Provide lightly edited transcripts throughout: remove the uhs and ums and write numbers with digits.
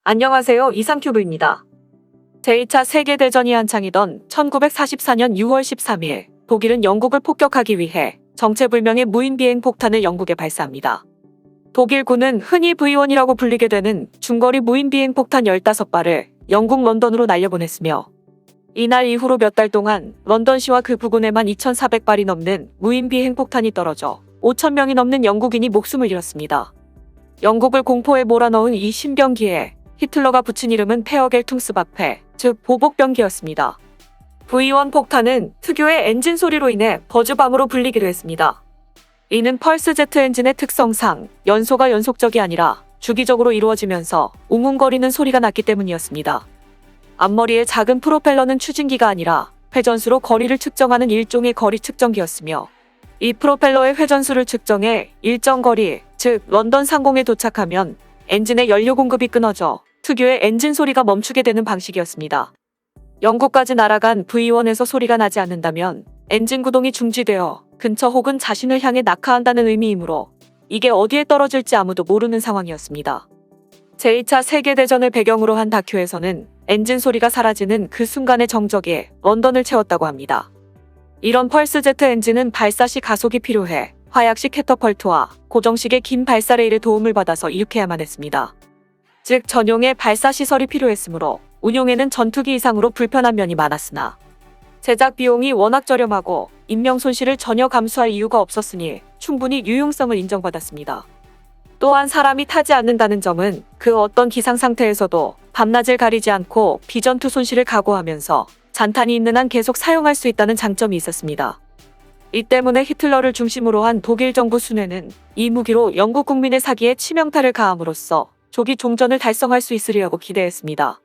안녕하세요. 이상큐브입니다. 제2차 세계대전이 한창이던 1944년 6월 13일, 독일은 영국을 폭격하기 위해 정체불명의 무인 비행 폭탄을 영국에 발사합니다. 독일군은 흔히 V1이라고 불리게 되는 중거리 무인 비행 폭탄 15발을 영국 런던으로 날려보냈으며, 이날 이후로 몇 달 동안 런던시와 그 부근에만 2,400발이 넘는 무인 비행 폭탄이 떨어져 5,000명이 넘는 영국인이 목숨을 잃었습니다. 영국을 공포에 몰아넣은 이 신병기에 히틀러가 붙인 이름은 페어겔퉁스바페, 즉 보복병기였습니다. V1 폭탄은 특유의 엔진 소리로 인해 버즈밤으로 불리기도 했습니다. 이는 펄스 제트 엔진의 특성상 연소가 연속적이 아니라 주기적으로 이루어지면서 웅웅거리는 소리가 났기 때문이었습니다. 앞머리의 작은 프로펠러는 추진기가 아니라 회전수로 거리를 측정하는 일종의 거리 측정기였으며, 이 프로펠러의 회전수를 측정해 일정 거리, 즉 런던 상공에 도착하면 엔진의 연료 공급이 끊어져 특유의 엔진 소리가 멈추게 되는 방식이었습니다. 영국까지 날아간 V1에서 소리가 나지 않는다면 엔진 구동이 중지되어 근처 혹은 자신을 향해 낙하한다는 의미이므로 이게 어디에 떨어질지 아무도 모르는 상황이었습니다. 제2차 세계대전을 배경으로 한 다큐에서는 엔진 소리가 사라지는 그 순간의 정적이 런던을 채웠다고 합니다. 이런 펄스 제트 엔진은 발사 시 가속이 필요해 화약식 캐터펄트와 고정식의 긴 발사 레일의 도움을 받아서 이륙해야만 했습니다. 즉 전용의 발사 시설이 필요했으므로 운용에는 전투기 이상으로 불편한 면이 많았으나, 제작 비용이 워낙 저렴하고 인명 손실을 전혀 감수할 이유가 없었으니 충분히 유용성을 인정받았습니다. 또한 사람이 타지 않는다는 점은 그 어떤 기상 상태에서도 밤낮을 가리지 않고 비전투 손실을 각오하면서 잔탄이 있는 한 계속 사용할 수 있다는 장점이 있었습니다. 이 때문에 히틀러를 중심으로 한 독일 정부 순회는 이 무기로 영국 국민의 사기에 치명타를 가함으로써 조기 종전을 달성할 수 있으리라고 기대했습니다.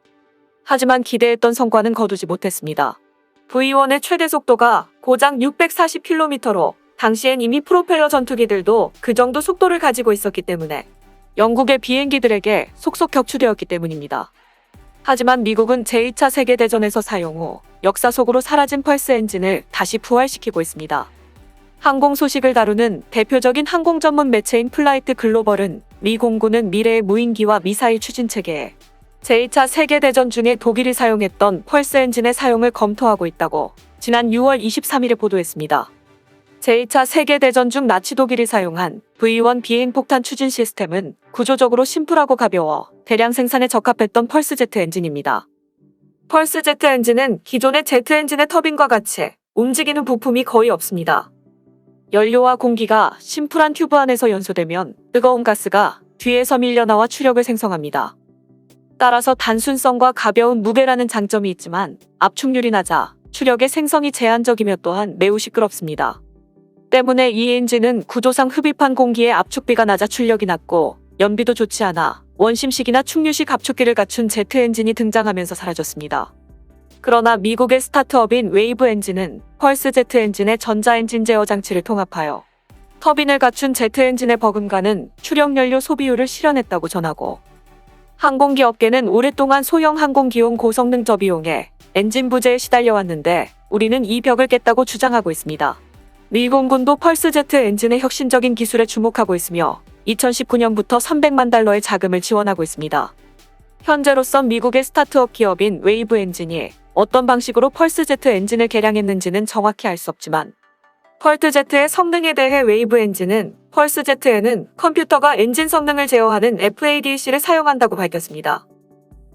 하지만 기대했던 성과는 거두지 못했습니다. V1의 최대 속도가 고작 640km로 당시엔 이미 프로펠러 전투기들도 그 정도 속도를 가지고 있었기 때문에 영국의 비행기들에게 속속 격추되었기 때문입니다. 하지만 미국은 제2차 세계대전에서 사용 후 역사 속으로 사라진 펄스 엔진을 다시 부활시키고 있습니다. 항공 소식을 다루는 대표적인 항공 전문 매체인 플라이트 글로벌은 미 공군은 미래의 무인기와 미사일 추진 체계에 제2차 세계대전 중에 독일이 사용했던 펄스 엔진의 사용을 검토하고 있다고 지난 6월 23일에 보도했습니다. 제2차 세계대전 중 나치 독일이 사용한 V1 비행폭탄 추진 시스템은 구조적으로 심플하고 가벼워 대량 생산에 적합했던 펄스 제트 엔진입니다. 펄스 제트 엔진은 기존의 제트 엔진의 터빈과 같이 움직이는 부품이 거의 없습니다. 연료와 공기가 심플한 튜브 안에서 연소되면 뜨거운 가스가 뒤에서 밀려나와 추력을 생성합니다. 따라서 단순성과 가벼운 무게라는 장점이 있지만 압축률이 낮아 추력의 생성이 제한적이며 또한 매우 시끄럽습니다. 때문에 이 엔진은 구조상 흡입한 공기의 압축비가 낮아 출력이 낮고 연비도 좋지 않아 원심식이나 충류식 압축기를 갖춘 제트 엔진이 등장하면서 사라졌습니다. 그러나 미국의 스타트업인 웨이브 엔진은 펄스 제트 엔진의 전자엔진 제어 장치를 통합하여 터빈을 갖춘 제트 엔진에 버금가는 추력연료 소비율을 실현했다고 전하고, 항공기 업계는 오랫동안 소형 항공기용 고성능 저비용에 엔진 부재에 시달려왔는데 우리는 이 벽을 깼다고 주장하고 있습니다. 미 공군도 펄스 제트 엔진의 혁신적인 기술에 주목하고 있으며 2019년부터 300만 달러의 자금을 지원하고 있습니다. 현재로선 미국의 스타트업 기업인 웨이브 엔진이 어떤 방식으로 펄스 제트 엔진을 개량했는지는 정확히 알 수 없지만, 펄스 제트의 성능에 대해 웨이브 엔진은 펄스 제트에는 컴퓨터가 엔진 성능을 제어하는 FADC를 사용한다고 밝혔습니다.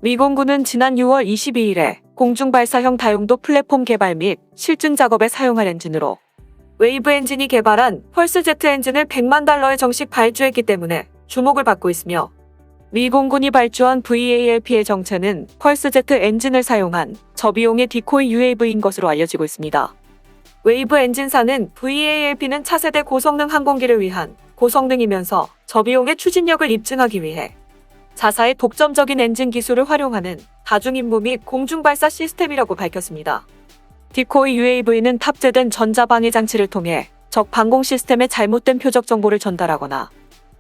미 공군은 지난 6월 22일에 공중발사형 다용도 플랫폼 개발 및 실증 작업에 사용할 엔진으로 웨이브 엔진이 개발한 펄스 제트 엔진을 100만 달러에 정식 발주했기 때문에 주목을 받고 있으며, 미 공군이 발주한 VALP의 정체는 펄스 제트 엔진을 사용한 저비용의 디코이 UAV인 것으로 알려지고 있습니다. 웨이브 엔진사는 VALP는 차세대 고성능 항공기를 위한 고성능이면서 저비용의 추진력을 입증하기 위해 자사의 독점적인 엔진 기술을 활용하는 다중임무 및 공중발사 시스템이라고 밝혔습니다. 디코이 UAV는 탑재된 전자방해 장치를 통해 적 방공 시스템에 잘못된 표적 정보를 전달하거나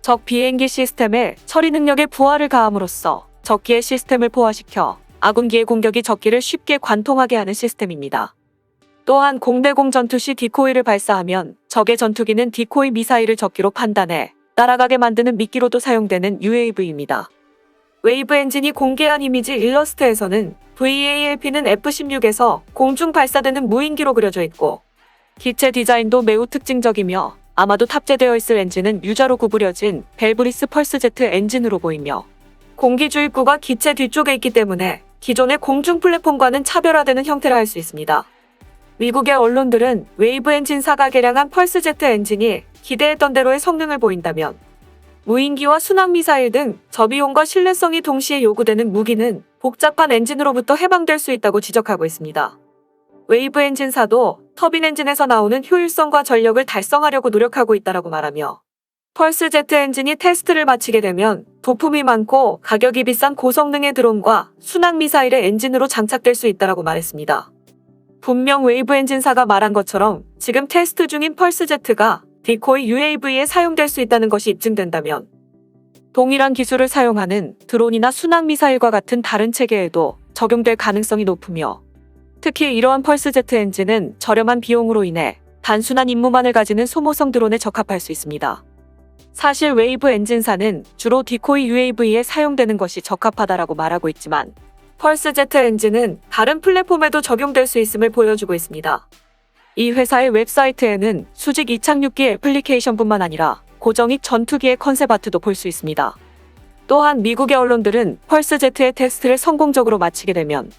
적 비행기 시스템에 처리 능력에 부하를 가함으로써 적기의 시스템을 포화시켜 아군기의 공격이 적기를 쉽게 관통하게 하는 시스템입니다. 또한 공대공 전투 시 디코이를 발사하면 적의 전투기는 디코이 미사일을 적기로 판단해 날아가게 만드는 미끼로도 사용되는 UAV입니다. 웨이브 엔진이 공개한 이미지 일러스트에서는 VALP는 F-16에서 공중 발사되는 무인기로 그려져 있고 기체 디자인도 매우 특징적이며 아마도 탑재되어 있을 엔진은 유자로 구부려진 벨브리스 펄스제트 엔진으로 보이며 공기 주입구가 기체 뒤쪽에 있기 때문에 기존의 공중 플랫폼과는 차별화되는 형태라 할 수 있습니다. 미국의 언론들은 웨이브 엔진사가 개량한 펄스제트 엔진이 기대했던 대로의 성능을 보인다면 무인기와 순항미사일 등 저비용과 신뢰성이 동시에 요구되는 무기는 복잡한 엔진으로부터 해방될 수 있다고 지적하고 있습니다. 웨이브 엔진사도 터빈 엔진에서 나오는 효율성과 전력을 달성하려고 노력하고 있다고 말하며 펄스제트 엔진이 테스트를 마치게 되면 부품이 많고 가격이 비싼 고성능의 드론과 순항미사일의 엔진으로 장착될 수 있다고 말했습니다. 분명 웨이브 엔진사가 말한 것처럼 지금 테스트 중인 펄스제트가 디코이 UAV에 사용될 수 있다는 것이 입증된다면 동일한 기술을 사용하는 드론이나 순항미사일과 같은 다른 체계에도 적용될 가능성이 높으며 특히 이러한 펄스제트 엔진은 저렴한 비용으로 인해 단순한 임무만을 가지는 소모성 드론에 적합할 수 있습니다. 사실 웨이브 엔진사는 주로 디코이 UAV에 사용되는 것이 적합하다고 말하고 있지만 펄스제트 엔진은 다른 플랫폼에도 적용될 수 있음을 보여주고 있습니다. 이 회사의 웹사이트에는 수직 이착륙기 애플리케이션뿐만 아니라 고정익 전투기의 컨셉 아트도 볼 수 있습니다. 또한 미국의 언론들은 펄스제트의 테스트를 성공적으로 마치게 되면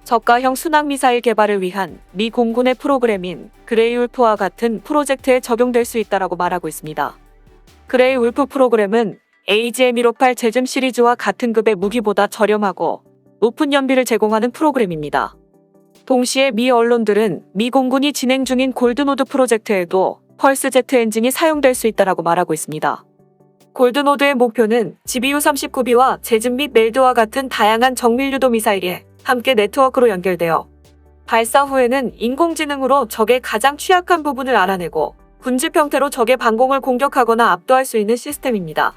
저가형 순항미사일 개발을 위한 미 공군의 프로그램인 그레이 울프와 같은 프로젝트에 적용될 수 있다고 말하고 있습니다. 그레이 울프 프로그램은 AGM-158 제즘 시리즈와 같은 급의 무기보다 저렴하고 높은 연비를 제공하는 프로그램입니다. 동시에 미 언론들은 미 공군이 진행 중인 골드노드 프로젝트에도 펄스제트 엔진이 사용될 수 있다고 말하고 있습니다. 골드노드의 목표는 GBU-39B와 제즘 및 멜드와 같은 다양한 정밀유도 미사일이 함께 네트워크로 연결되어 발사 후에는 인공지능으로 적의 가장 취약한 부분을 알아내고 군집 형태로 적의 방공을 공격하거나 압도할 수 있는 시스템입니다.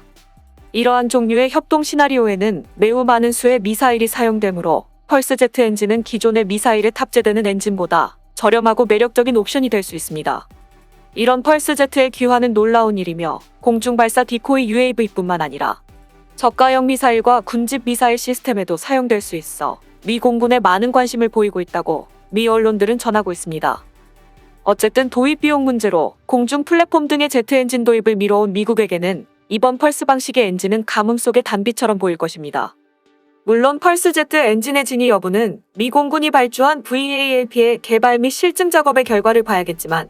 이러한 종류의 협동 시나리오에는 매우 많은 수의 미사일이 사용되므로 펄스제트 엔진은 기존의 미사일에 탑재되는 엔진보다 저렴하고 매력적인 옵션이 될 수 있습니다. 이런 펄스제트의 귀환은 놀라운 일이며 공중발사 디코이 UAV뿐만 아니라 저가형 미사일과 군집 미사일 시스템에도 사용될 수 있어 미 공군에 많은 관심을 보이고 있다고 미 언론들은 전하고 있습니다. 어쨌든 도입 비용 문제로 공중 플랫폼 등의 제트 엔진 도입을 미뤄온 미국에게는 이번 펄스 방식의 엔진은 가뭄 속의 단비처럼 보일 것입니다. 물론 펄스제트 엔진의 진위 여부는 미 공군이 발주한 VALP의 개발 및 실증 작업의 결과를 봐야겠지만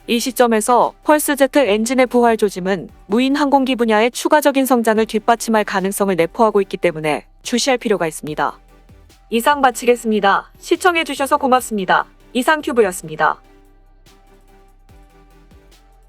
이 시점에서 펄스제트 엔진의 부활 조짐은 무인 항공기 분야의 추가적인 성장을 뒷받침할 가능성을 내포하고 있기 때문에 주시할 필요가 있습니다. 이상 마치겠습니다. 시청해주셔서 고맙습니다. 이상큐브였습니다.